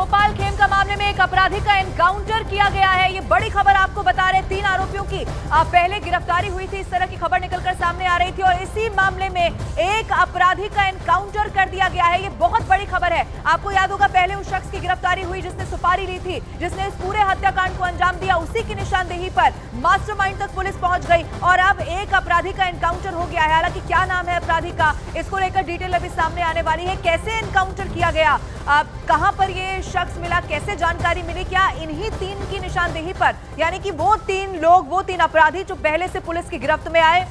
गोपाल खेमका मामले में एक अपराधी का एनकाउंटर किया गया है। ये बड़ी खबर आपको बता रहे, 3 आरोपियों की पहले गिरफ्तारी हुई थी, इस तरह की खबर निकलकर सामने आ रही थी और इसी मामले में एक अपराधी का एनकाउंटर कर दिया गया है। ये बहुत बड़ी खबर है। आपको याद होगा पहले उस शख्स की गिरफ्तारी हुई जिसने सुपारी ली थी, जिसने इस पूरे हत्याकांड को अंजाम दिया। उसी की निशानदेही पर मास्टरमाइंड तक पुलिस पहुंच गई और अब एक अपराधी का एनकाउंटर हो गया है। हालांकि क्या नाम है अपराधी का, इसको लेकर डिटेल अभी सामने आने वाली है। कैसे एनकाउंटर किया गया, कहां पर ये शख्स मिला, कैसे जानकारी मिली, क्या इन्हीं 3 की निशानदेही पर, यानी कि वो 3 लोग, वो 3 अपराधी जो पहले से पुलिस की गिरफ्त में आए,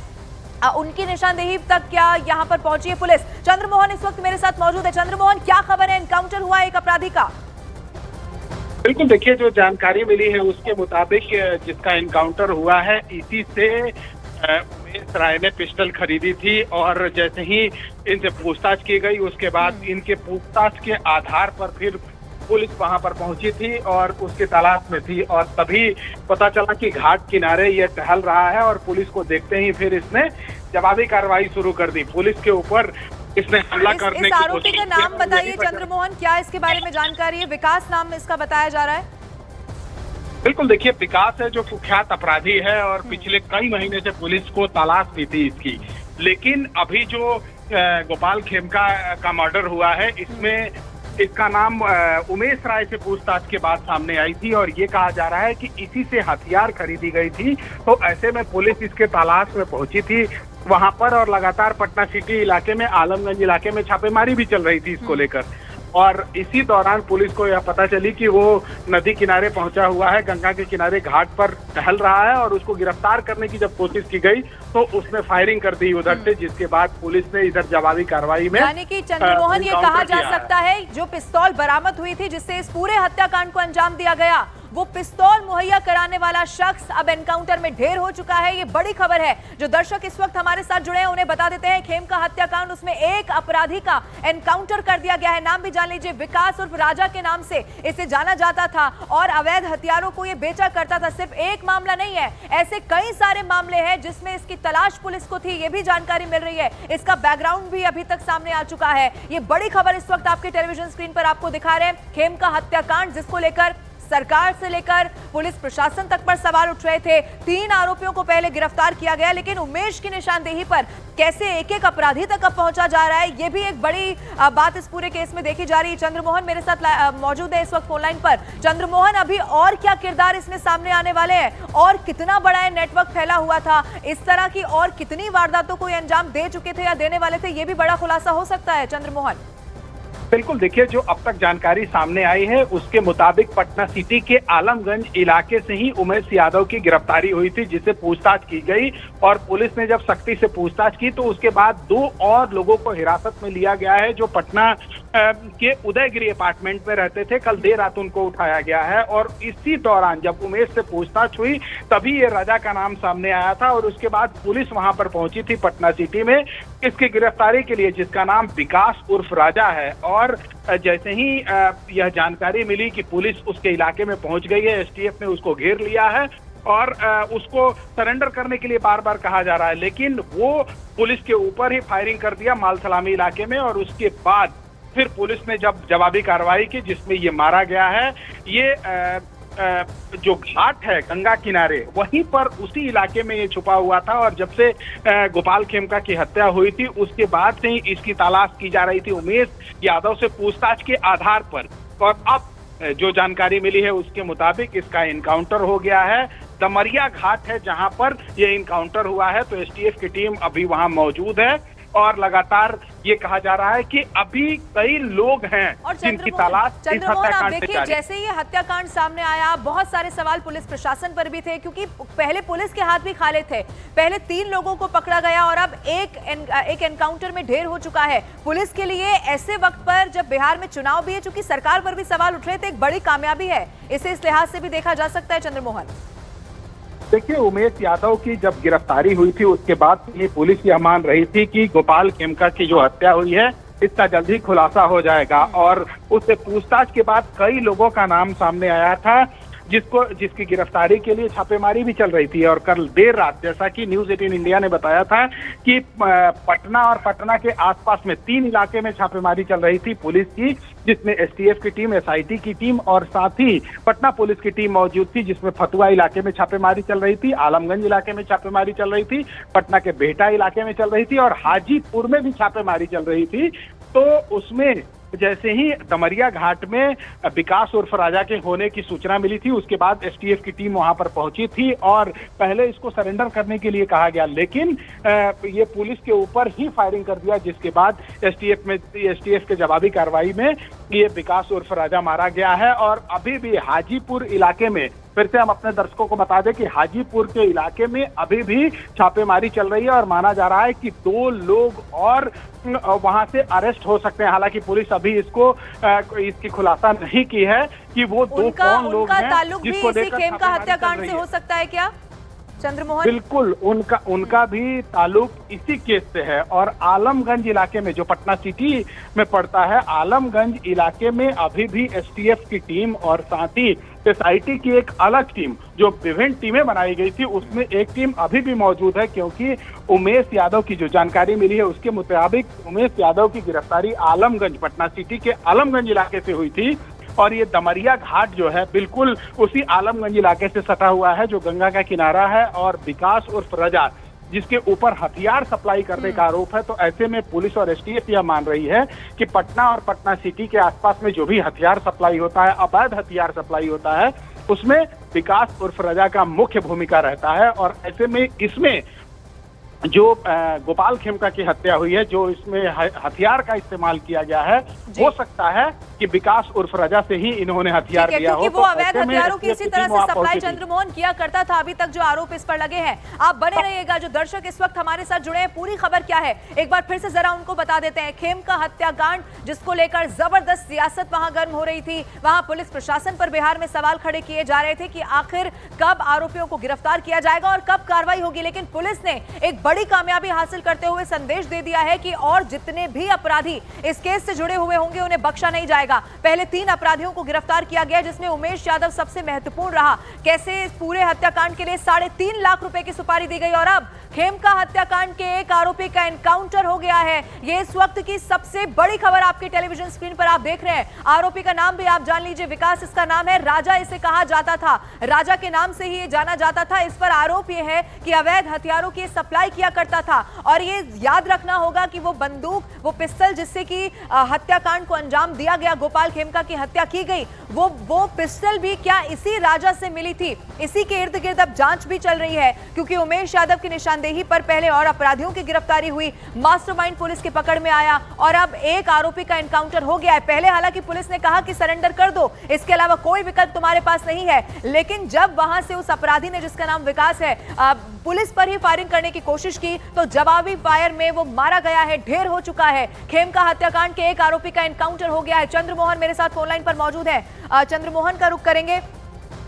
उनकी निशानदेही तक क्या यहां पर पहुंची है पुलिस? चंद्रमोहन इस वक्त मेरे साथ मौजूद है। चंद्रमोहन, क्या खबर है, एनकाउंटर हुआ एक अपराधी का? बिल्कुल, देखिए जो जानकारी मिली है उसके मुताबिक जिसका एनकाउंटर हुआ है, इसी से उमेश राय ने पिस्टल खरीदी थी और जैसे ही इनसे पूछताछ की गई उसके बाद इनके पूछताछ के आधार पर फिर पुलिस वहां पर पहुंची थी और उसकी तलाश में थी और तभी पता चला कि घाट किनारे ये टहल रहा है और पुलिस को देखते ही फिर इसने जवाबी कार्रवाई शुरू कर दी। पुलिस के ऊपर इसने हमला करने की कोशिश की। आरोपी का नाम बताइए चंद्रमोहन, क्या इसके बारे में जानकारी है? विकास नाम इसका बताया जा रहा है। बिल्कुल, देखिए विकास है जो कुख्यात अपराधी है और पिछले कई महीने से पुलिस को तलाश भी थी इसकी, लेकिन अभी जो गोपाल खेमका का मर्डर हुआ है इसमें इसका नाम उमेश राय से पूछताछ के बाद सामने आई थी और ये कहा जा रहा है कि इसी से हथियार खरीदी गई थी। तो ऐसे में पुलिस इसके तलाश में पहुंची थी वहां पर और लगातार पटना सिटी इलाके में, आलमगंज इलाके में छापेमारी भी चल रही थी इसको लेकर। और इसी दौरान पुलिस को यह पता चली कि वो नदी किनारे पहुंचा हुआ है, गंगा के किनारे घाट पर टहल रहा है और उसको गिरफ्तार करने की जब कोशिश की गई तो उसने फायरिंग कर दी उधर से, जिसके बाद पुलिस ने इधर जवाबी कार्रवाई में, यानी कि चंद्रमोहन ये कहा जा सकता है जो पिस्तौल बरामद हुई थी जिससे इस पूरे हत्याकांड को अंजाम दिया गया, वो पिस्तौल मुहैया कराने वाला शख्स अब एनकाउंटर में ढेर हो चुका है। ये बड़ी खबर है। जो दर्शक इस वक्त हमारे साथ जुड़े हैं उन्हें बता देते हैं, खेमका हत्याकांड, उसमें एक अपराधी का एनकाउंटर कर दिया गया है। नाम भी जान लीजिए, विकास उर्फ राजा के नाम से इसे जाना जाता था और अवैध हथियारों को ये बेचा करता था। सिर्फ एक मामला नहीं है, ऐसे कई सारे मामले हैं जिसमें इसकी तलाश पुलिस को थी, ये भी जानकारी मिल रही है। इसका बैकग्राउंड भी अभी तक सामने आ चुका है। ये बड़ी खबर इस वक्त आपके टेलीविजन स्क्रीन पर आपको दिखा रहे हैं। खेमका हत्याकांड जिसको लेकर सरकार से लेकर पुलिस प्रशासन तक पर सवाल उठ रहे थे। 3 आरोपियों को पहले गिरफ्तार किया गया, लेकिन उमेश की निशानदेही पर कैसे एक-एक अपराधी तक अब पहुंचा जा रहा है, ये भी एक बड़ी बात इस पूरे केस में देखी जा रही है। चंद्रमोहन मेरे साथ मौजूद है इस वक्त फोन लाइन पर। चंद्रमोहन, अभी और क्या किरदार इसमें सामने आने वाले हैं और कितना बड़ा है नेटवर्क फैला हुआ था, इस तरह की और कितनी वारदातों को अंजाम दे चुके थे या देने वाले थे, ये भी बड़ा खुलासा हो सकता है चंद्रमोहन? बिल्कुल, देखिए जो अब तक जानकारी सामने आई है उसके मुताबिक पटना सिटी के आलमगंज इलाके से ही उमेश यादव की गिरफ्तारी हुई थी, जिससे पूछताछ की गई और पुलिस ने जब सख्ती से पूछताछ की तो उसके बाद 2 और लोगों को हिरासत में लिया गया है जो पटना के उदयगिरी अपार्टमेंट में रहते थे। कल देर रात उनको उठाया गया है और इसी दौरान जब उमेश से पूछताछ हुई तभी ये राजा का नाम सामने आया था और उसके बाद पुलिस वहां पर पहुंची थी पटना सिटी में इसकी गिरफ्तारी के लिए, जिसका नाम विकास उर्फ राजा है। और जैसे ही यह जानकारी मिली कि पुलिस उसके इलाके में पहुंच गई है, एसटीएफ ने उसको घेर लिया है और उसको सरेंडर करने के लिए बार बार कहा जा रहा है, लेकिन वो पुलिस के ऊपर ही फायरिंग कर दिया माल सलामी इलाके में और उसके बाद फिर पुलिस ने जब जवाबी कार्रवाई की जिसमें ये मारा गया है। ये जो घाट है गंगा किनारे वहीं पर उसी इलाके में ये छुपा हुआ था और जब से गोपाल खेमका की हत्या हुई थी उसके बाद से ही इसकी तलाश की जा रही थी उमेश यादव से पूछताछ के आधार पर। और अब जो जानकारी मिली है उसके मुताबिक इसका एनकाउंटर हो गया है। दमरिया घाट है जहां पर ये एनकाउंटर हुआ है, तो एसटीएफ की टीम अभी वहां मौजूद है और लगातार ये कहा जा रहा है कि अभी कई लोग हैं जिनकी तलाश इस हत्याकांड से देखिए, जैसे ये हत्याकांड सामने आया बहुत सारे सवाल पुलिस प्रशासन पर भी थे, क्योंकि पहले पुलिस के हाथ भी खाली थे। पहले 3 लोगों को पकड़ा गया और अब एक एनकाउंटर में ढेर हो चुका है। पुलिस के लिए ऐसे वक्त पर जब बिहार में चुनाव भी है, चूंकि सरकार पर भी सवाल उठ रहे थे, एक बड़ी कामयाबी है। इसे इस लिहाज से भी देखा जा सकता है चंद्रमोहन। देखिए, उमेश यादव की जब गिरफ्तारी हुई थी उसके बाद ये पुलिस यह मान रही थी कि गोपाल खेमका की जो हत्या हुई है इसका जल्द ही खुलासा हो जाएगा और उससे पूछताछ के बाद कई लोगों का नाम सामने आया था जिसकी गिरफ्तारी के लिए छापेमारी भी चल रही थी। और कल देर रात, जैसा कि न्यूज 18 इंडिया ने बताया था, कि पटना और पटना के आसपास में 3 इलाके में छापेमारी चल रही थी पुलिस की, जिसमें एसटीएफ की टीम, एसआईटी की टीम और साथ ही पटना पुलिस की टीम मौजूद थी, जिसमें फतुहा इलाके में छापेमारी चल रही थी, आलमगंज इलाके में छापेमारी चल रही थी, पटना के बिहटा इलाके में चल रही थी और हाजीपुर में भी छापेमारी चल रही थी। तो उसमें जैसे ही दमरिया घाट में विकास उर्फ राजा के होने की सूचना मिली थी, उसके बाद एसटीएफ की टीम वहां पर पहुंची थी और पहले इसको सरेंडर करने के लिए कहा गया, लेकिन ये पुलिस के ऊपर ही फायरिंग कर दिया, जिसके बाद एसटीएफ के जवाबी कार्रवाई में ये विकास उर्फ राजा मारा गया है। और अभी भी हाजीपुर इलाके में, फिर से हम अपने दर्शकों को बता दें कि हाजीपुर के इलाके में अभी भी छापेमारी चल रही है और माना जा रहा है कि 2 लोग और वहां से अरेस्ट हो सकते हैं। हालांकि पुलिस अभी इसकी खुलासा नहीं की है कि वो 2 कौन लोग हैं जिसको लेकर खेमका हत्याकांड से हो सकता है क्या चंद्रमोहन? बिल्कुल, उनका भी ताल्लुक इसी केस से है। और आलमगंज इलाके में, जो पटना सिटी में पड़ता है, आलमगंज इलाके में अभी भी एसटीएफ की टीम और साथ ही एसआईटी की एक अलग टीम, जो विभिन्न टीमें बनाई गई थी, उसमें एक टीम अभी भी मौजूद है, क्योंकि उमेश यादव की जो जानकारी मिली है उसके मुताबिक उमेश यादव की गिरफ्तारी आलमगंज, पटना सिटी के आलमगंज इलाके से हुई थी। और ये दमरिया घाट जो है बिल्कुल उसी आलमगंज इलाके से सटा हुआ है, जो गंगा का किनारा है। और विकास उर्फ रजा, जिसके ऊपर हथियार सप्लाई करने का आरोप है, तो ऐसे में पुलिस और एसटीएफ यह मान रही है कि पटना और पटना सिटी के आसपास में जो भी हथियार सप्लाई होता है, अवैध हथियार सप्लाई होता है, उसमें विकास उर्फ रजा का मुख्य भूमिका रहता है। और ऐसे में इसमें जो गोपाल खेमका की हत्या हुई है, जो इसमें हथियार का इस्तेमाल किया गया है, हो सकता है कि विकास उर्फ रजा से ही इन्होंने हथियार दिया हो। वो अवैध हथियारों की इसी तरह से सप्लाई चंद्रमोहन किया करता था, अभी तक जो आरोप इस पर लगे हैं। आप बने रहिएगा, जो दर्शक इस वक्त हमारे साथ जुड़े हैं, पूरी खबर क्या है एक बार फिर से जरा उनको बता देते हैं। खेमका हत्याकांड, जिसको लेकर जबरदस्त सियासत वहां गर्म हो रही थी, वहां पुलिस प्रशासन पर बिहार में सवाल खड़े किए जा रहे थे कि आखिर कब आरोपियों को गिरफ्तार किया जाएगा और कब कार्रवाई होगी। लेकिन पुलिस ने एक बड़ी कामयाबी हासिल करते हुए संदेश दे दिया है कि और जितने भी अपराधी इस केस से जुड़े हुए होंगे उन्हें बख्शा नहीं जाएगा। पहले 3 अपराधियों को गिरफ्तार किया गया, जिसमें उमेश यादव सबसे महत्वपूर्ण रहा। कैसे इस पूरे हत्याकांड के लिए 3.5 लाख रुपए की सुपारी दी गई और अब खेमका हत्याकांड के एक आरोपी का एनकाउंटर हो गया है। ये इस वक्त की सबसे बड़ी खबर आपकी टेलीविजन स्क्रीन पर आप देख रहे हैं। आरोपी का नाम भी आप जान लीजिए, विकास इसका नाम है, राजा इसे कहा जाता था, राजा के नाम से ही ये जाना जाता था। इस पर आरोप ये है कि अवैध हथियारों की सप्लाई किया करता था। और ये याद रखना होगा कि वो बंदूक, वो पिस्टल जिससे कि हत्याकांड को अंजाम दिया गया, गोपाल खेमका की हत्या की गई, वो पिस्टल भी क्या इसी राजा से मिली थी? इसी के इर्द गिर्द अब जांच भी चल रही है, क्योंकि उमेश यादव की निशानदेही पर पहले और अपराधियों की गिरफ्तारी हुई, मास्टरमाइंड पुलिस की पकड़ में आया और अब एक आरोपी का एनकाउंटर हो गया है। पहले हालांकि पुलिस ने कहा कि सरेंडर कर दो, इसके अलावा कोई विकल्प तुम्हारे पास नहीं है, लेकिन जब वहां से उस अपराधी ने, जिसका नाम विकास है, पुलिस पर ही फायरिंग करने की कोशिश की, तो जवाबी फायर में वो मारा गया है, ढेर हो चुका है। खेमका हत्याकांड के एक आरोपी का एनकाउंटर हो गया है। चंद्रमोहन मेरे साथ फोन लाइन पर मौजूद है, चंद्रमोहन का रुख करेंगे।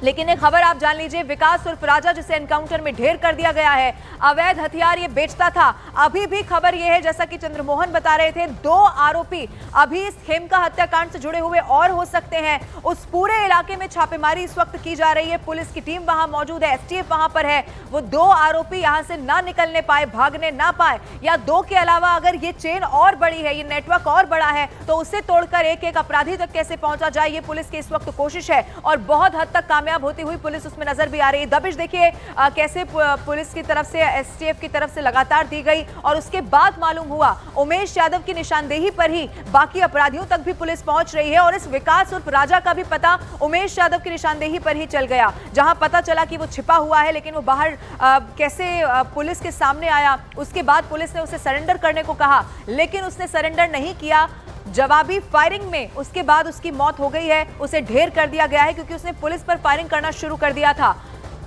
लेकिन एक खबर आप जान लीजिए, विकास उर्फ राजा, जिसे एनकाउंटर में ढेर कर दिया गया है, अवैध हथियार ये बेचता था। अभी भी खबर ये है, जैसा कि चंद्रमोहन बता रहे थे, 2 आरोपी अभी इस खेमका हत्याकांड से जुड़े हुए और हो सकते हैं। उस पूरे इलाके में छापेमारी इस वक्त की जा रही है, पुलिस की टीम वहां मौजूद है, एसटीएफ वहां पर है। वो 2 आरोपी यहां से ना निकलने पाए, भागने ना पाए, या 2 के अलावा अगर ये चेन और बड़ी है, ये नेटवर्क और बड़ा है, तो उसे तोड़कर एक अपराधी तक कैसे पहुंचा जाए, ये पुलिस की इस वक्त कोशिश है और बहुत हद तक कामयाब होती हुई पुलिस उसमें नजर भी आ रही है। दबिश देखिए कैसे पुलिस की तरफ से, एसटीएफ की तरफ से लगातार दी गई और उसके बाद मालूम हुआ उमेश यादव की निशानदेही पर ही बाकी अपराधियों तक भी पुलिस पहुंच रही है। और इस विकास उर्फ राजा का भी पता उमेश यादव की निशानदेही पर ही चल गया, जहां पता चला कि वो छिपा हुआ है, लेकिन वो बाहर कैसे पुलिस के सामने आया। उसके बाद पुलिस ने उसे सरेंडर करने को कहा, लेकिन उसने सरेंडर नहीं किया। जवाबी फायरिंग में उसके बाद उसकी मौत हो गई है, उसे ढेर कर दिया गया है, क्योंकि उसने पुलिस पर फायरिंग करना शुरू कर दिया था।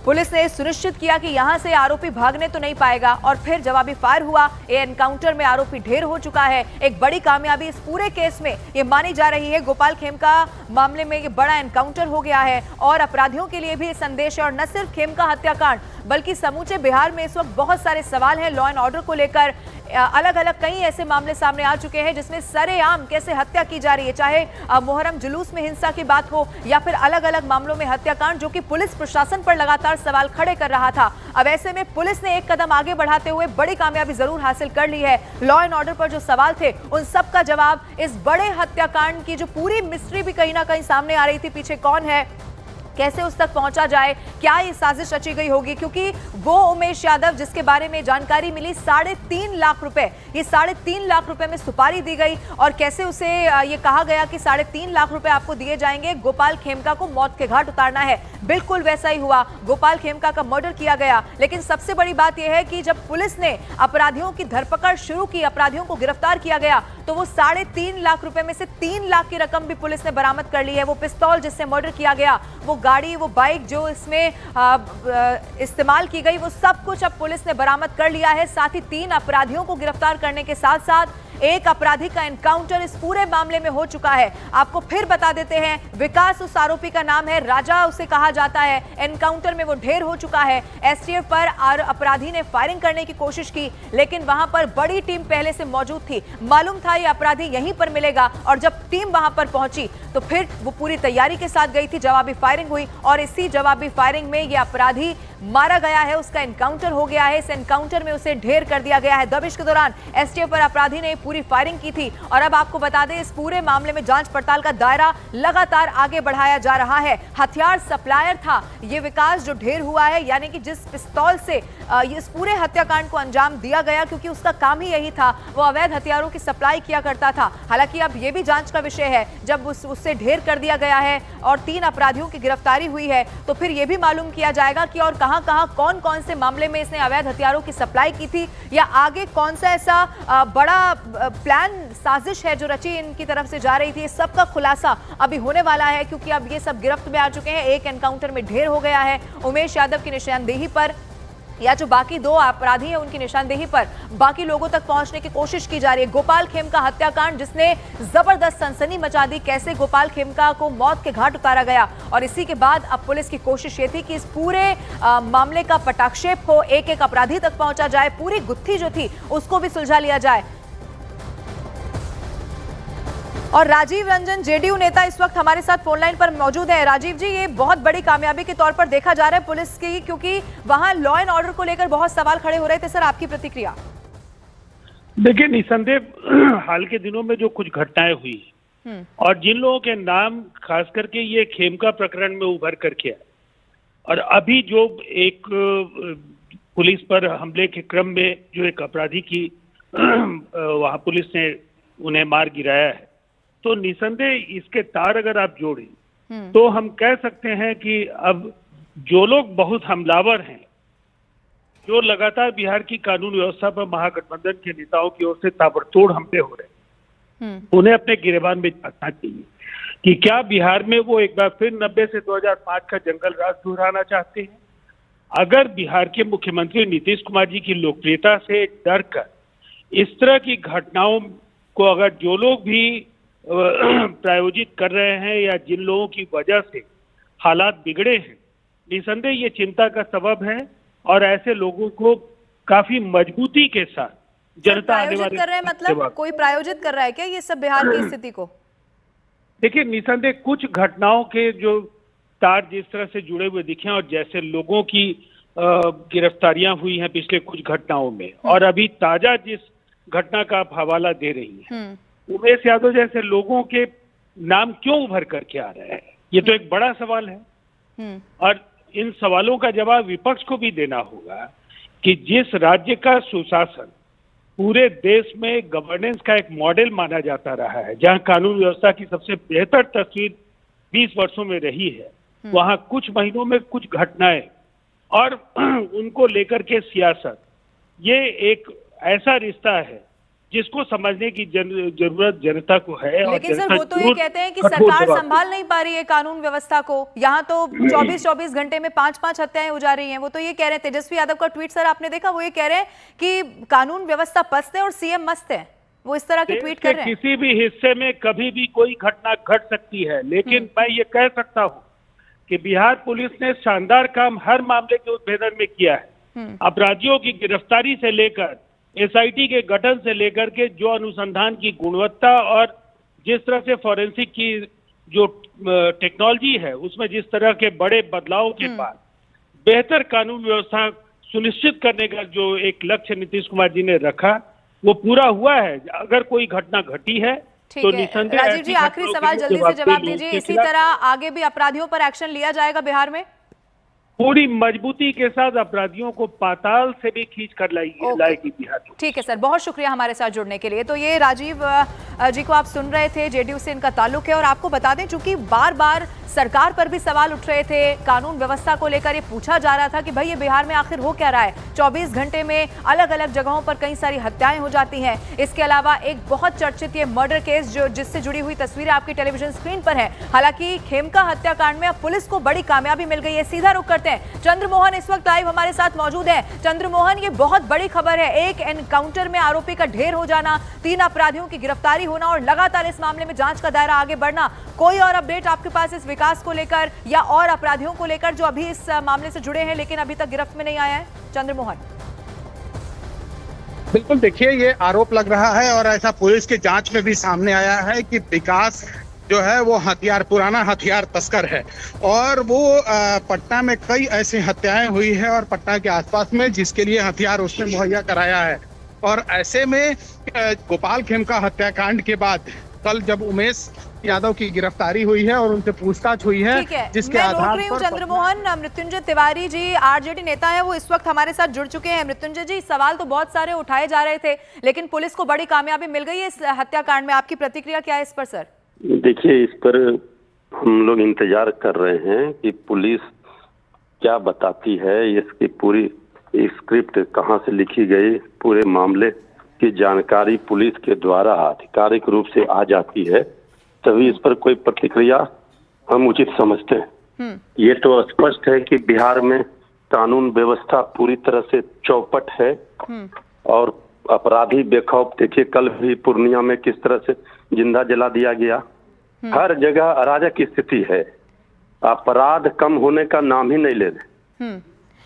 पुलिस ने सुनिश्चित किया कि यहां से आरोपी भागने तो नहीं पाएगा और फिर जवाबी फायर हुआ। ये एनकाउंटर में आरोपी ढेर हो चुका है। एक बड़ी कामयाबी इस पूरे केस में ये मानी जा रही है। गोपाल खेमका मामले में ये बड़ा एनकाउंटर हो गया है और अपराधियों के लिए भी संदेश है। और न सिर्फ खेमका हत्याकांड, बल्कि समूचे बिहार में इस वक्त बहुत सारे सवाल हैं लॉ एंड ऑर्डर को लेकर। अलग अलग कई ऐसे मामले सामने आ चुके हैं जिसमें सरेआम कैसे हत्या की जा रही है, चाहे मुहर्रम जुलूस में हिंसा की बात हो या फिर अलग अलग मामलों में हत्याकांड, जो कि पुलिस प्रशासन पर लगातार सवाल खड़े कर रहा था। अब ऐसे में पुलिस ने एक कदम आगे बढ़ाते हुए बड़ी कामयाबी जरूर हासिल कर ली है। लॉ एंड ऑर्डर पर जो सवाल थे उन सब का जवाब इस बड़े हत्याकांड की जो पूरी मिस्ट्री भी कहीं ना कहीं सामने आ रही थी, पीछे कौन है, कैसे उस तक पहुंचा जाए, क्या ये साजिश रची गई होगी, क्योंकि वो उमेश यादव जिसके बारे में जानकारी मिली 3.5 लाख रुपए, ये 3.5 लाख रुपए में सुपारी दी गई और कैसे उसे ये कहा गया कि 3.5 लाख रुपए आपको दिए जाएंगे, गोपाल खेमका को मौत के घाट उतारना है। बिल्कुल वैसा ही हुआ, गोपाल खेमका का मर्डर किया गया। लेकिन सबसे बड़ी बात यह है कि जब पुलिस ने अपराधियों की धरपकड़ शुरू की, अपराधियों को गिरफ्तार किया गया, तो वो 3.5 लाख रुपए में से 3 लाख की रकम भी पुलिस ने बरामद कर ली है। वो पिस्तौल जिससे मर्डर किया गया, वो गाड़ी, वो बाइक जो इसमें इस्तेमाल की गई, वो सब कुछ अब पुलिस ने बरामद कर लिया है। साथ ही 3 अपराधियों को गिरफ्तार करने के साथ साथ एक अपराधी का एनकाउंटर इस पूरे मामले में हो चुका है। आपको फिर बता देते हैं, विकास उस आरोपी का नाम है, राजा उसे कहा जाता है। एनकाउंटर में वो ढेर हो चुका है। एसटीएफ पर अपराधी ने फायरिंग करने की कोशिश की, लेकिन वहां पर बड़ी टीम पहले से मौजूद थी। मालूम था ये अपराधी यहीं पर मिलेगा और जब टीम वहां पर पहुंची तो फिर वो पूरी तैयारी के साथ गई थी। जवाबी फायरिंग हुई और इसी जवाबी फायरिंग में ये अपराधी मारा गया है, उसका एनकाउंटर हो गया है। इस एनकाउंटर में उसे ढेर कर दिया गया है। दबिश के दौरान एसटीएफ पर अपराधी ने पूरी फायरिंग की थी। और अब आपको बता दें, इस पूरे मामले में जांच पड़ताल का दायरा लगातार आगे बढ़ाया जा रहा है। हथियार सप्लायर था ये विकास जो ढेर हुआ है, यानी कि जिस पिस्तौल से इस पूरे हत्याकांड को अंजाम दिया गया, क्योंकि उसका काम ही यही था, वो अवैध हथियारों की सप्लाई किया करता था। हालांकि अब ये भी जांच का विषय है, जब उससे ढेर कर दिया गया है और 3 अपराधियों की गिरफ्तारी हुई है, तो फिर यह भी मालूम किया जाएगा कि और कहां कौन कौन से मामले में इसने अवैध हथियारों की सप्लाई की थी, या आगे कौन सा ऐसा बड़ा प्लान, साजिश है जो रची इनकी तरफ से जा रही थी। सबका खुलासा अभी होने वाला है, क्योंकि अब ये सब गिरफ्त में आ चुके हैं। एक एनकाउंटर में ढेर हो गया है उमेश यादव की निशानदेही पर, या जो बाकी 2 अपराधी हैं उनकी निशानदेही पर बाकी लोगों तक पहुंचने की कोशिश की जा रही है। गोपाल खेमका हत्याकांड जिसने जबरदस्त सनसनी मचा दी, कैसे गोपाल खेमका को मौत के घाट उतारा गया, और इसी के बाद अब पुलिस की कोशिश ये थी कि इस पूरे मामले का पटाक्षेप हो, एक एक अपराधी तक पहुंचा जाए, पूरी गुत्थी जो थी उसको भी सुलझा लिया जाए। और राजीव रंजन जेडीयू नेता इस वक्त हमारे साथ फोन लाइन पर मौजूद है। राजीव जी, ये बहुत बड़ी कामयाबी के तौर पर देखा जा रहा है पुलिस की, क्योंकि वहां लॉ एंड ऑर्डर को लेकर बहुत सवाल खड़े हो रहे थे। सर, आपकी प्रतिक्रिया? देखिए, निसंदेह हाल के दिनों में जो कुछ घटनाएं हुई और जिन लोगों के नाम खास करके ये खेमका प्रकरण में उभर करके आए, और अभी जो एक पुलिस पर हमले के क्रम में जो एक अपराधी की वहां पुलिस ने उन्हें मार गिराया है, तो निसंदेह इसके तार अगर आप जोड़ें तो हम कह सकते हैं कि अब जो लोग बहुत हमलावर हैं, जो लगातार बिहार की कानून व्यवस्था पर महागठबंधन के नेताओं की ओर से ताबड़तोड़ हमले हो रहे हैं, उन्हें अपने गिरेबान में जांचना चाहिए कि क्या बिहार में वो एक बार फिर 90 से 2005 का जंगल राज दोहराना चाहते हैं। अगर बिहार के मुख्यमंत्री नीतीश कुमार जी की लोकप्रियता से डरकर इस तरह की घटनाओं को अगर जो लोग भी प्रायोजित कर रहे हैं या जिन लोगों की वजह से हालात बिगड़े हैं, निसंदेह ये चिंता का सबब है और ऐसे लोगों को काफी मजबूती के साथ जनता आने वाले कर रहे हैं, मतलब कोई प्रायोजित कर रहा है क्या ये सब बिहार की स्थिति को? देखिए, निसंदेह कुछ घटनाओं के जो तार जिस तरह से जुड़े हुए दिखे और जैसे लोगों की गिरफ्तारियां हुई हैं पिछले कुछ घटनाओं में, और अभी ताजा जिस घटना का आप हवाला दे रही हैं, उमेश यादव जैसे लोगों के नाम क्यों उभर करके आ रहे हैं, ये तो एक बड़ा सवाल है। और इन सवालों का जवाब विपक्ष को भी देना होगा कि जिस राज्य का सुशासन पूरे देश में गवर्नेंस का एक मॉडल माना जाता रहा है, जहां कानून व्यवस्था की सबसे बेहतर तस्वीर 20 वर्षों में रही है, वहां कुछ महीनों में कुछ घटनाएं और उनको लेकर के सियासत, ये एक ऐसा रिश्ता है जिसको समझने की जरूरत जनता को है। लेकिन सर, वो तो ये कहते हैं कि सरकार संभाल नहीं पा रही है कानून व्यवस्था को। यहाँ तो 24-24 घंटे में 5-5 हत्याएं हो जा रही हैं। वो तो ये कह रहे हैं, तेजस्वी यादव का ट्वीट सर आपने देखा, वो ये कह रहे हैं कि कानून व्यवस्था पस्त है और सीएम मस्त है। वो इस तरह के ट्वीट कर रहे हैं। किसी भी हिस्से में कभी भी कोई घटना घट सकती है, लेकिन मैं ये कह सकता हूँ कि बिहार पुलिस ने शानदार काम हर मामले के उद्भेदन में किया है। अपराधियों की गिरफ्तारी से लेकर एसआईटी के गठन से लेकर के जो अनुसंधान की गुणवत्ता और जिस तरह से फॉरेंसिक की जो टेक्नोलॉजी है उसमें जिस तरह के बड़े बदलाव के बाद बेहतर कानून व्यवस्था सुनिश्चित करने का जो एक लक्ष्य नीतीश कुमार जी ने रखा वो पूरा हुआ है। अगर कोई घटना घटी है तो निसंदेह राजीव जी आखिरी सवाल जल्दी से जवाब दीजिए, इसी तरह आगे भी अपराधियों पर एक्शन लिया जाएगा बिहार में? पूरी मजबूती के साथ अपराधियों को पाताल से भी खींच कर लाएगी बिहार। ठीक है सर, बहुत शुक्रिया हमारे साथ जुड़ने के लिए। तो ये राजीव जी को आप सुन रहे थे, जेडीयू से इनका ताल्लुक है। और आपको बता दें, चूंकि बार बार सरकार पर भी सवाल उठ रहे थे, कानून व्यवस्था को लेकर ये पूछा जा रहा था कि भाई ये बिहार में आखिर हो क्या रहा है। 24 घंटे में अलग अलग जगहों पर कई सारी हत्याएं हो जाती हैं। इसके अलावा एक बहुत चर्चित ये मर्डर केस जो जिससे जुड़ी हुई तस्वीरें आपकी टेलीविजन स्क्रीन पर है। हालांकि खेमका हत्याकांड में अब पुलिस को बड़ी कामयाबी मिल गई है। सीधा रुख करते हैं, चंद्रमोहन इस वक्त लाइव हमारे साथ मौजूद है। चंद्रमोहन, ये बहुत बड़ी खबर है, एक एनकाउंटर में आरोपी का ढेर हो जाना, 3 अपराधियों की गिरफ्तारी होना और लगातार इस मामले में जांच का दायरा आगे बढ़ना। कोई और अपडेट आपके पास इस विकास को लेकर या और अपराधियों को लेकर जो अभी इस मामले से जुड़े हैं लेकिन अभी तक गिरफ्त में नहीं आया है? चंद्रमोहन बिल्कुल, देखिए ये आरोप लग रहा है और ऐसा पुलिस की जांच में भी सामने आया है कि विकास जो है वो पुराना हथियार तस्कर है और वो पटना में कई ऐसी हत्याएं हुई है और पटना के आसपास में जिसके लिए हथियार उसने मुहैया कराया है। और ऐसे में गोपाल खेमका हत्याकांड के बाद कल जब उमेश यादव की गिरफ्तारी हुई है और उनसे पूछताछ हुई है, जिसके आधार पर चंद्रमोहन, मृत्युंजय तिवारी जी आरजेडी नेता है, वो इस वक्त हमारे साथ जुड़ चुके हैं। मृत्युंजय जी, सवाल तो बहुत सारे उठाए जा रहे थे लेकिन पुलिस को बड़ी कामयाबी मिल गई है इस हत्याकांड में, आपकी प्रतिक्रिया क्या है इस पर सर? देखिए, इस पर हम लोग इंतजार कर रहे हैं कि पुलिस क्या बताती है। इसकी पूरी स्क्रिप्ट कहां से लिखी गई, पूरे मामले की जानकारी पुलिस के द्वारा आधिकारिक रूप से आ जाती है, तभी इस पर कोई प्रतिक्रिया हम उचित समझते हैं। ये तो स्पष्ट है कि बिहार में कानून व्यवस्था पूरी तरह से चौपट है और अपराधी बेखौफ। देखिए, कल भी पूर्णिया में किस तरह से जिंदा जला दिया गया। हर जगह अराजक की स्थिति है, अपराध कम होने का नाम ही नहीं ले रहे।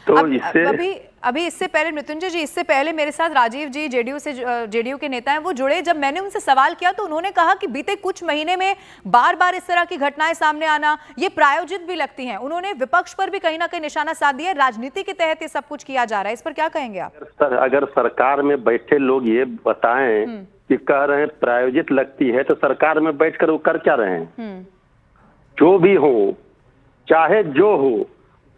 तो इससे अभी इससे पहले मृत्युंजय जी, इससे पहले मेरे साथ राजीव जी जेडीयू के नेता हैं, वो जुड़े। जब मैंने उनसे सवाल किया तो उन्होंने कहा कि बीते कुछ महीने में बार बार इस तरह की घटनाएं सामने आना ये प्रायोजित भी लगती हैं। उन्होंने विपक्ष पर भी कहीं ना कहीं निशाना साध दिया, राजनीति के तहत ये सब कुछ किया जा रहा है। इस पर क्या कहेंगे आप? अगर सरकार में बैठे लोग ये बताएं कि कह रहे हैं प्रायोजित लगती है, तो सरकार में बैठकर वो कर क्या रहे हैं? जो भी हो, चाहे जो हो,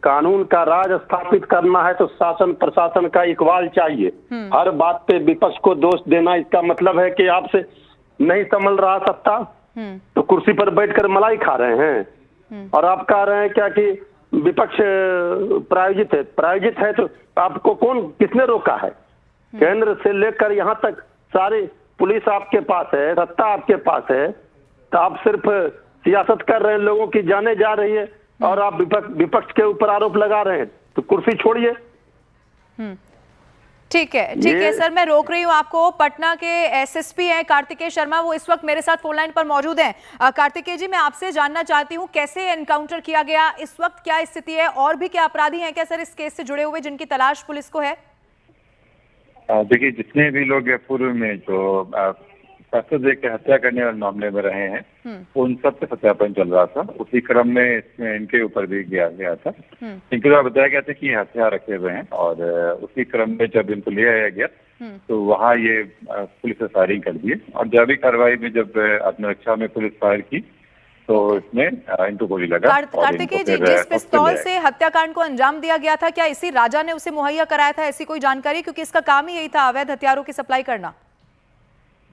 कानून का राज स्थापित करना है तो शासन प्रशासन का इकबाल चाहिए। हर बात पे विपक्ष को दोष देना, इसका मतलब है कि आपसे नहीं संभल रहा सत्ता तो कुर्सी पर बैठकर मलाई खा रहे हैं। और आप कह रहे हैं क्या कि विपक्ष प्रायोजित है? प्रायोजित है तो आपको किसने रोका है? केंद्र से लेकर यहाँ तक सारी पुलिस आपके पास है, सत्ता आपके पास है, तो आप सिर्फ सियासत कर रहे हैं, लोगों की जाने जा रही है और आप विपक्ष के ऊपर आरोप लगा रहे हैं, तो कुर्सी छोड़िए। ठीक है सर, मैं रोक रही हूँ आपको। पटना के एसएसपी हैं कार्तिकेय शर्मा, वो इस वक्त मेरे साथ फोन लाइन पर मौजूद हैं। कार्तिकेय जी, मैं आपसे जानना चाहती हूँ कैसे एनकाउंटर किया गया, इस वक्त क्या स्थिति है, और भी क्या अपराधी हैं क्या सर इस केस से जुड़े हुए जिनकी तलाश पुलिस को है? देखिए, जितने भी लोग पूर्व में जो पैसे के हत्या करने वाले मामले में रहे हैं उन सबसे सत्यापन चल रहा था। उसी क्रम में इसमें इनके ऊपर भी गया था। इनके द्वारा बताया गया था कि हथियार रखे हुए हैं और उसी क्रम में जब इनको ले आया गया तो वहाँ ये पुलिस ने फायरिंग कर दी और जैवी कार्रवाई में जब आत्मरक्षा में पुलिस फायर की तो इसमें इनको गोली लगा। कार्तिकेय जी, जिस पिस्तौल से हत्याकांड को अंजाम दिया गया था, क्या इसी राजा ने उसे मुहैया कराया था, ऐसी कोई जानकारी? क्योंकि इसका काम ही यही था, अवैध हथियारों की सप्लाई करना।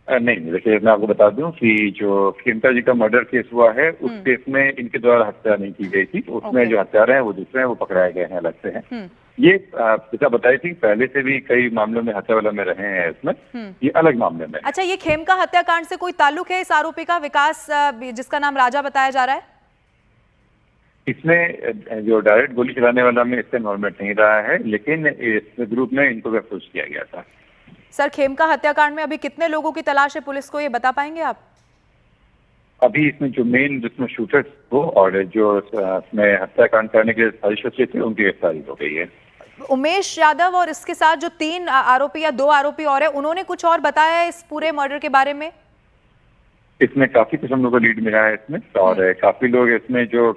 नहीं, देखिए मैं आपको बता दूं कि जो खेमका जी का मर्डर केस हुआ है उस केस में इनके द्वारा हत्या नहीं की गई थी। उसमें जो हत्यारे हैं वो दूसरे हैं, वो पकड़ाए गए हैं, अलग से हैं। ये जैसा बताई थी पहले से भी कई मामलों में हत्या वाला में रहे हैं, इसमें ये अलग मामले में। अच्छा, ये खेमका हत्याकांड से कोई ताल्लुक है इस आरोपी का, विकास जिसका नाम राजा बताया जा रहा है? इसमें जो डायरेक्ट गोली चलाने वाला में इससे इन्वॉल्वमेंट नहीं रहा है, लेकिन इस ग्रुप में इनको अप्रोच किया गया था। सर, खेमका हत्याकांड में अभी कितने लोगों की तलाश है पुलिस को, ये बता पाएंगे आप? अभी इसमें जो मेन जिसमें शूटर्स हो और जो इसमें हत्याकांड करने के साजिश रचे थे उनकी गिरफ्तारी हो गई है। उमेश यादव और इसके साथ जो 3 आरोपी या 2 आरोपी और है, उन्होंने कुछ और बताया है इस पूरे मर्डर के बारे में? इसमें काफी कुछ हम लोग को लीड मिला है इसमें, और काफी लोग इसमें जो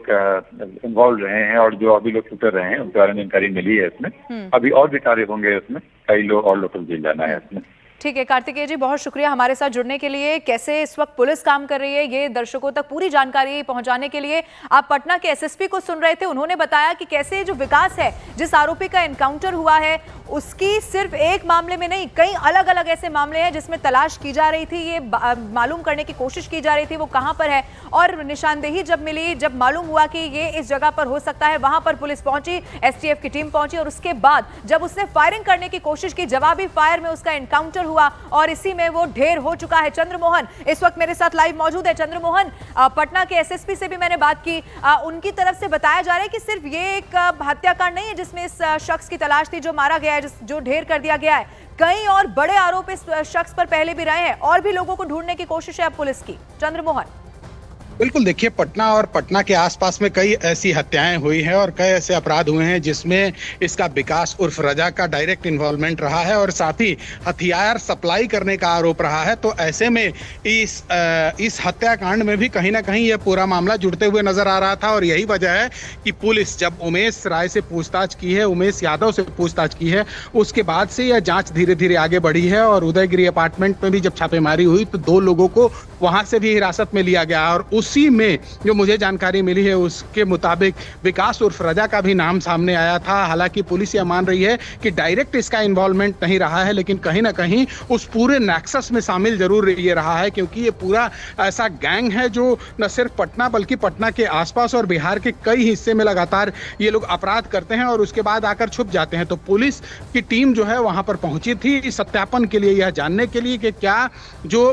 इन्वॉल्व रहे हैं और जो अभी लोग शूटर रहे हैं उनके बारे में जानकारी मिली है इसमें। अभी और भी कार्य होंगे इसमें, कई लोग और लोकल जेल जाना है इसमें। ठीक है कार्तिकेय जी, बहुत शुक्रिया हमारे साथ जुड़ने के लिए। कैसे इस वक्त पुलिस काम कर रही है ये दर्शकों तक पूरी जानकारी पहुंचाने के लिए आप पटना के एसएसपी को सुन रहे थे। उन्होंने बताया कि कैसे जो विकास है, जिस आरोपी का एनकाउंटर हुआ है, उसकी सिर्फ एक मामले में नहीं, कई अलग अलग ऐसे मामले हैं जिसमें तलाश की जा रही थी, ये मालूम करने की कोशिश की जा रही थी वो कहां पर है। और निशानदेही जब मिली, जब मालूम हुआ कि ये इस जगह पर हो सकता है, वहां पर पुलिस पहुंची, एसटीएफ की टीम पहुंची और उसके बाद जब उसने फायरिंग करने की कोशिश की, जवाबी फायर में उसका एनकाउंटर हुआ और इसी में वो ढेर हो चुका है। चंद्रमोहन इस वक्त मेरे साथ लाइव मौजूद है। चंद्रमोहन, पटना के एसएसपी से भी मैंने बात की, उनकी तरफ से बताया जा रहा है कि सिर्फ ये एक हत्याकांड नहीं है जिसमें इस शख्स की तलाश थी जो मारा गया है, जो ढेर कर दिया गया है, कई और बड़े आरोप इस शख्स पर पहले भी रहे हैं और भी लोगों को ढूंढने की कोशिश है अब पुलिस की। चंद्रमोहन। बिल्कुल, देखिए पटना और पटना के आसपास में कई ऐसी हत्याएं हुई हैं और कई ऐसे अपराध हुए हैं जिसमें इसका विकास उर्फ रजा का डायरेक्ट इन्वॉल्वमेंट रहा है और साथ ही हथियार सप्लाई करने का आरोप रहा है। तो ऐसे में इस हत्याकांड में भी कहीं ना कहीं यह पूरा मामला जुड़ते हुए नजर आ रहा था और यही वजह है कि पुलिस जब उमेश राय से पूछताछ की है, उमेश यादव से पूछताछ की है, उसके बाद से यह जांच धीरे धीरे आगे बढ़ी है और उदयगिरी अपार्टमेंट में भी जब छापेमारी हुई तो 2 लोगों को वहां से भी हिरासत में लिया गया और उसी में जो मुझे जानकारी मिली है उसके मुताबिक विकास उर्फ रजा का भी नाम सामने आया था। हालांकि पुलिस यह मान रही है कि डायरेक्ट इसका इन्वॉल्वमेंट नहीं रहा है, लेकिन कहीं ना कहीं उस पूरे नेक्सस में शामिल जरूर ये रहा है, क्योंकि ये पूरा ऐसा गैंग है जो न सिर्फ पटना बल्कि पटना के आसपास और बिहार के कई हिस्से में लगातार ये लोग अपराध करते हैं और उसके बाद आकर छुप जाते हैं। तो पुलिस की टीम जो है वहां पर पहुंची थी सत्यापन के लिए, यह जानने के लिए कि क्या जो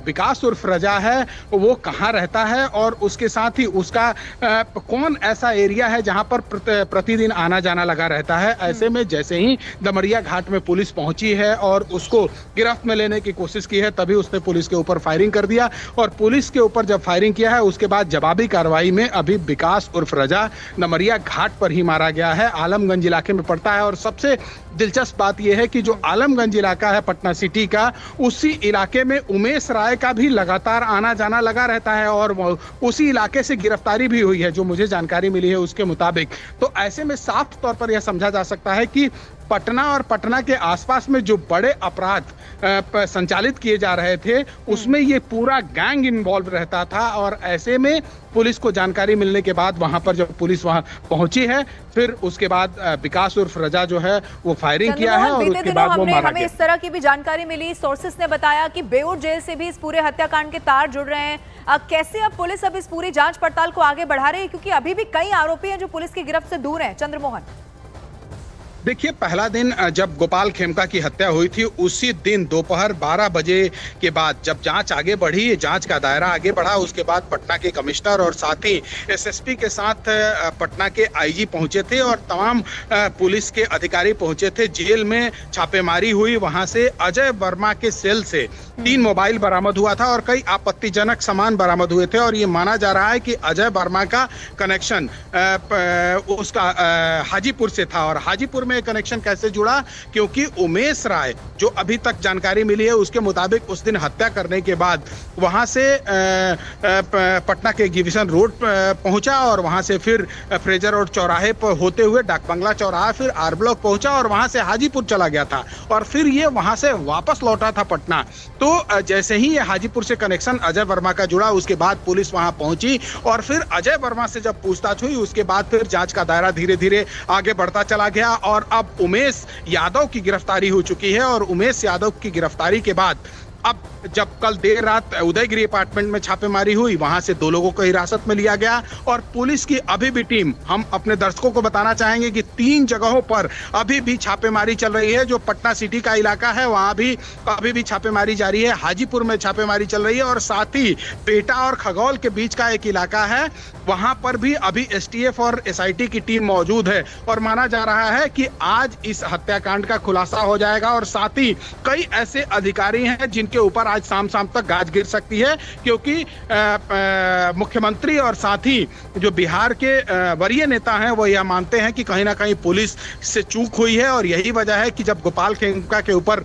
विकास उर्फ रजा है वो कहाँ रहता है और उसके साथ ही उसका कौन ऐसा एरिया है जहां पर प्रतिदिन आना जाना लगा रहता है। ऐसे में जैसे ही दमरिया घाट में पुलिस पहुंची है और उसको गिरफ्त में लेने की कोशिश की है, तभी उसने पुलिस के ऊपर फायरिंग कर दिया और पुलिस के ऊपर जब फायरिंग किया है उसके बाद जवाबी कार्रवाई में अभी विकास उर्फ रजा दमरिया घाट पर ही मारा गया है। आलमगंज इलाके में पड़ता है और सबसे दिलचस्प बात यह है कि जो आलमगंज इलाका है पटना सिटी का, उसी इलाके में उमेश राय का भी लगातार आना जाना लगा रहता है और उसी इलाके से गिरफ्तारी भी हुई है जो मुझे जानकारी मिली है उसके मुताबिक। तो ऐसे में साफ तौर पर यह समझा जा सकता है कि पटना और पटना के आसपास में जो बड़े अपराध संचालित किए जा रहे थे उसमें ये पूरा गैंग इन्वॉल्व रहता था और ऐसे में पुलिस को जानकारी मिलने के बाद वहां पर जब पुलिस वहां पहुंची है फिर उसके बाद विकास उर्फ रजा जो है वो फायरिंग किया है और उसके बाद वो मारा गया। हमें इस तरह की भी जानकारी मिली, सोर्सेस ने बताया कि बेऊर जेल से भी इस पूरे हत्याकांड के तार जुड़ रहे हैं। कैसे अब पुलिस अब इस पूरी जांच पड़ताल को आगे बढ़ा रही है, क्योंकि अभी भी कई आरोपी हैं जो पुलिस की गिरफ्त से दूर हैं। चंद्रमोहन। देखिए, पहला दिन जब गोपाल खेमका की हत्या हुई थी उसी दिन दोपहर 12 बजे के बाद जब जांच आगे बढ़ी, जांच का दायरा आगे बढ़ा, उसके बाद पटना के कमिश्नर और साथ ही एसएसपी के साथ पटना के आईजी पहुंचे थे और तमाम पुलिस के अधिकारी पहुंचे थे। जेल में छापेमारी हुई, वहां से अजय वर्मा के सेल से 3 मोबाइल बरामद हुआ था और कई आपत्तिजनक सामान बरामद हुए थे और ये माना जा रहा है कि अजय वर्मा का कनेक्शन उसका हाजीपुर से था। और हाजीपुर में कनेक्शन कैसे जुड़ा, क्योंकि उमेश राय जो अभी तक जानकारी मिली है उसके मुताबिक उस दिन हत्या करने के बाद वहां से पटना के गिविसन रोड पहुंचा और वहां से फिर फ्रेजर रोड चौराहे पर होते हुए डाक बंगला चौराहा, फिर आर ब्लॉक पहुंचा और वहां से हाजीपुर चला गया था और फिर ये वहां से वापस लौटा था पटना। तो जैसे ही ये हाजीपुर से कनेक्शन अजय वर्मा का जुड़ा उसके बाद पुलिस वहां पहुंची और फिर अजय वर्मा से जब पूछताछ हुई उसके बाद फिर जांच का दायरा धीरे धीरे आगे बढ़ता चला गया और अब उमेश यादव की गिरफ्तारी हो चुकी है और उमेश यादव की गिरफ्तारी के बाद अब जब कल देर रात उदयगिरी अपार्टमेंट में छापेमारी हुई वहां से 2 लोगों को हिरासत में लिया गया और पुलिस की अभी भी टीम, हम अपने दर्शकों को बताना चाहेंगे कि 3 जगहों पर अभी भी छापेमारी चल रही है। जो पटना सिटी का इलाका है वहां भी अभी भी छापेमारी जारी है, हाजीपुर में छापेमारी चल रही है और साथ ही पेटा और खगौल के बीच का एक इलाका है वहां पर भी अभी एसटीएफ और एसआईटी की टीम मौजूद है और माना जा रहा है कि आज इस हत्याकांड का खुलासा हो जाएगा और साथ ही कई ऐसे अधिकारी हैं जिन जिनके ऊपर आज शाम तक गाज गिर सकती है, क्योंकि मुख्यमंत्री और साथ ही जो बिहार के वरीय नेता हैं वो यह मानते हैं कि कहीं ना कहीं पुलिस से चूक हुई है और यही वजह है कि जब गोपाल खेमका के ऊपर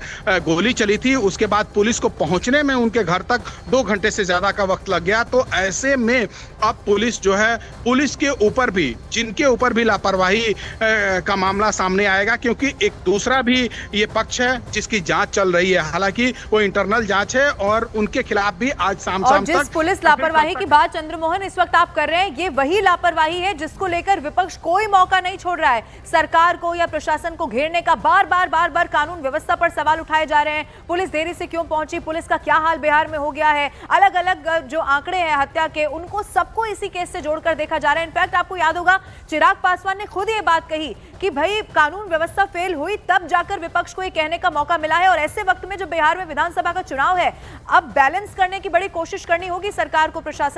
गोली चली थी उसके बाद पुलिस को पहुंचने में उनके घर तक 2 घंटे से ज्यादा का वक्त लग गया। तो ऐसे में अब पुलिस जो है, पुलिस के ऊपर भी, जिनके ऊपर भी लापरवाही का मामला सामने आएगा, क्योंकि एक दूसरा भी ये पक्ष है जिसकी जांच चल रही है। हालांकि वो इंटरनल जांच है और उनके खिलाफ भी आज शाम तक जिस पुलिस लापरवाही की बात चंद्रमोहन इस वक्त आप कर रहे हैं, ये वही लापरवाही है जिसको लेकर विपक्ष कोई मौका नहीं छोड़ रहा है। सरकार को या प्रशासन को घेरने का बार बार कानून व्यवस्था पर सवाल उठाए जा रहे हैं। पुलिस देरी से क्यों पहुंची, पुलिस का क्या हाल बिहार में हो गया है, अलग अलग जो आंकड़े हैं हत्या के, उनको सबको इसी केस से जोड़कर देखा जा रहा है। इनफैक्ट आपको याद होगा चिराग पासवान ने खुद ये बात कही कि भाई कानून व्यवस्था फेल हुई तब जाकर विपक्ष को ये कहने का मौका मिला है। और ऐसे वक्त में जो बिहार में विधानसभा का चुनाव है, अब बैलेंस करने की बड़ी कोशिश करनी होगी सरकार को, प्रशासन